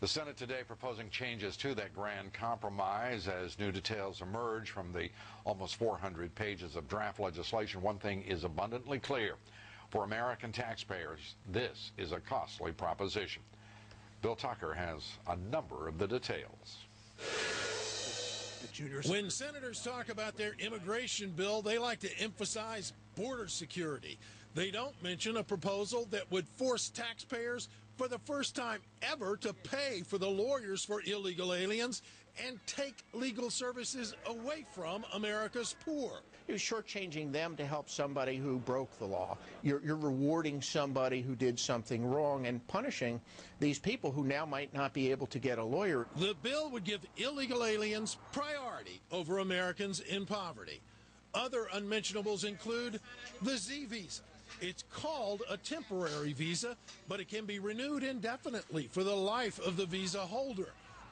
The Senate today proposing changes to that grand compromise as new details emerge from the almost 400 pages of draft legislation. One thing is abundantly clear. For American taxpayers, this is a costly proposition. Bill Tucker has a number of the details. When senators talk about their immigration bill, they like to emphasize border security. They don't mention a proposal that would force taxpayers for the first time ever to pay for the lawyers for illegal aliens and take legal services away from America's poor. You're shortchanging them to help somebody who broke the law. You're rewarding somebody who did something wrong and punishing these people who now might not be able to get a lawyer. The bill would give illegal aliens priority over Americans in poverty. Other unmentionables include the Z visa. It's called a temporary visa, but it can be renewed indefinitely for the life of the visa holder.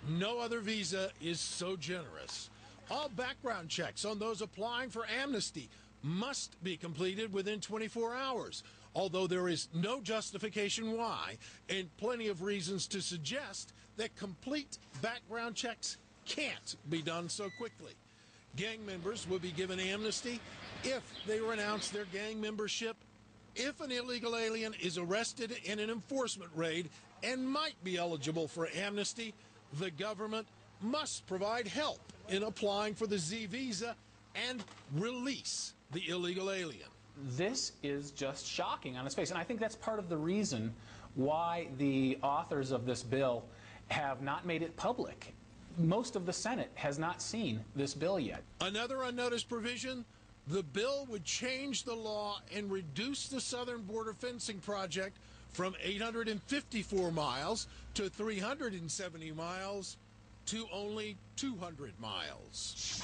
No other visa is so generous. All background checks on those applying for Amnesty must be completed within 24 hours, although there is no justification why and plenty of reasons to suggest that complete background checks can't be done so quickly. Gang members will be given amnesty if they renounce their gang membership. If an illegal alien is arrested in an enforcement raid and might be eligible for amnesty, the government must provide help in applying for the Z visa and release the illegal alien. This is just shocking on its face, and I think that's part of the reason why the authors of this bill have not made it public. Most of the Senate has not seen this bill yet. Another unnoticed provision, the bill would change the law and reduce the southern border fencing project from 854 miles to 370 miles to only 200 miles.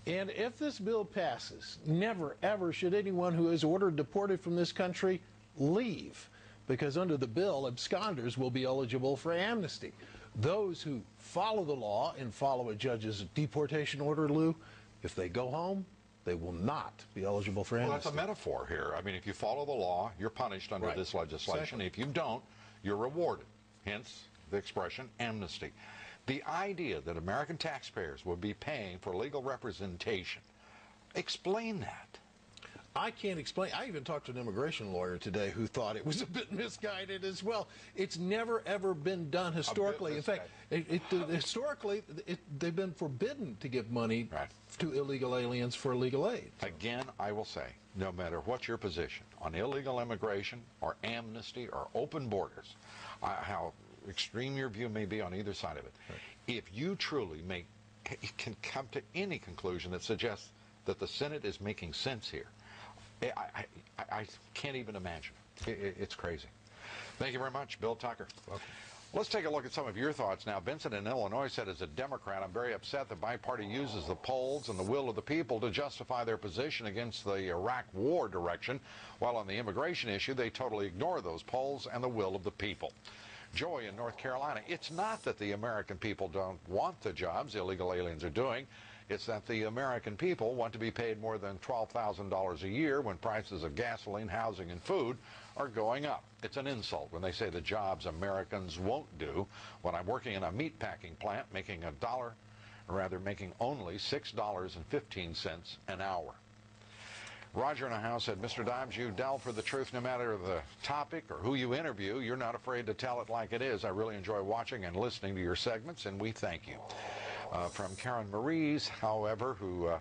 And if this bill passes, never ever should anyone who is ordered deported from this country leave, because under the bill, absconders will be eligible for amnesty. Those who follow the law and follow a judge's deportation order, Lou, if they go home, they will not be eligible for amnesty. Well, that's a metaphor here. I mean, if you follow the law, you're punished under this legislation. Exactly. If you don't, you're rewarded. Hence the expression amnesty. The idea that American taxpayers would be paying for legal representation, explain that. I can't explain. I even talked to an immigration lawyer today who thought it was a bit misguided as well. It's never, ever been done historically. In fact, historically, they've been forbidden to give money to illegal aliens for legal aid. Again, I will say, no matter what your position on illegal immigration or amnesty or open borders, how extreme your view may be on either side of it, if you truly can come to any conclusion that suggests that the Senate is making sense here, I can't even imagine. It's crazy. Thank you very much, Bill Tucker. Welcome. Let's take a look at some of your thoughts now. Vincent in Illinois said, as a Democrat, I'm very upset that my party uses the polls and the will of the people to justify their position against the Iraq war direction, while on the immigration issue, they totally ignore those polls and the will of the people. Joy in North Carolina, it's not that the American people don't want the jobs illegal aliens are doing. It's that the American people want to be paid more than $12,000 a year when prices of gasoline, housing, and food are going up. It's an insult when they say the jobs Americans won't do. When I'm working in a meatpacking plant making making only $6.15 an hour. Roger in a house said, Mr. Dobbs, you delve for the truth no matter the topic or who you interview. You're not afraid to tell it like it is. I really enjoy watching and listening to your segments, and we thank you. From Karen Maries, however, who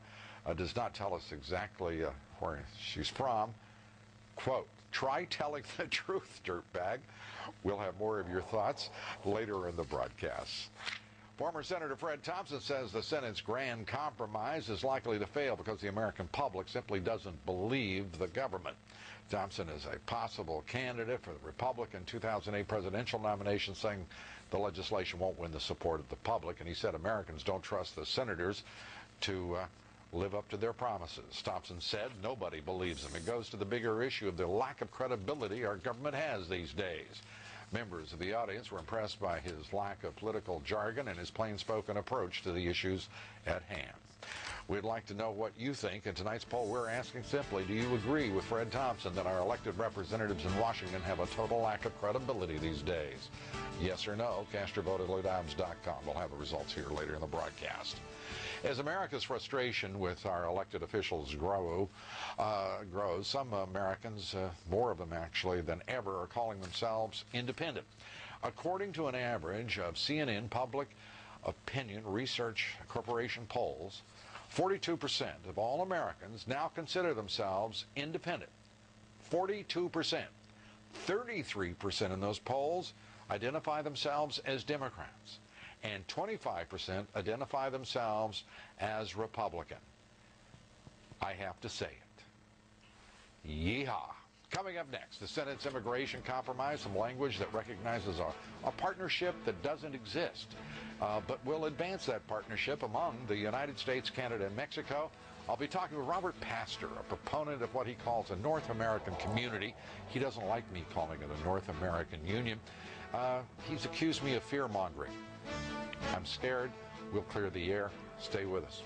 does not tell us exactly where she's from, quote, try telling the truth, dirtbag. We'll have more of your thoughts later in the broadcast. Former Senator Fred Thompson says the Senate's grand compromise is likely to fail because the American public simply doesn't believe the government. Thompson is a possible candidate for the Republican 2008 presidential nomination, saying the legislation won't win the support of the public, and he said Americans don't trust the senators to live up to their promises. Thompson said nobody believes them. It goes to the bigger issue of the lack of credibility our government has these days. Members of the audience were impressed by his lack of political jargon and his plain-spoken approach to the issues at hand. We'd like to know what you think. In tonight's poll, we're asking simply, do you agree with Fred Thompson that our elected representatives in Washington have a total lack of credibility these days? Yes or no? Cast your vote at LouDobbs.com. We'll have the results here later in the broadcast. As America's frustration with our elected officials grows, some Americans, more of them actually than ever, are calling themselves independent. According to an average of CNN Public Opinion Research Corporation polls, 42% of all Americans now consider themselves independent. 42%. 33% in those polls identify themselves as Democrats. And 25% identify themselves as Republican. I have to say it. Yeehaw. Coming up next, the Senate's immigration compromise, some language that recognizes a partnership that doesn't exist, but will advance that partnership among the United States, Canada, and Mexico. I'll be talking with Robert Pastor, a proponent of what he calls a North American community. He doesn't like me calling it a North American Union. He's accused me of fear-mongering. I'm scared. We'll clear the air. Stay with us.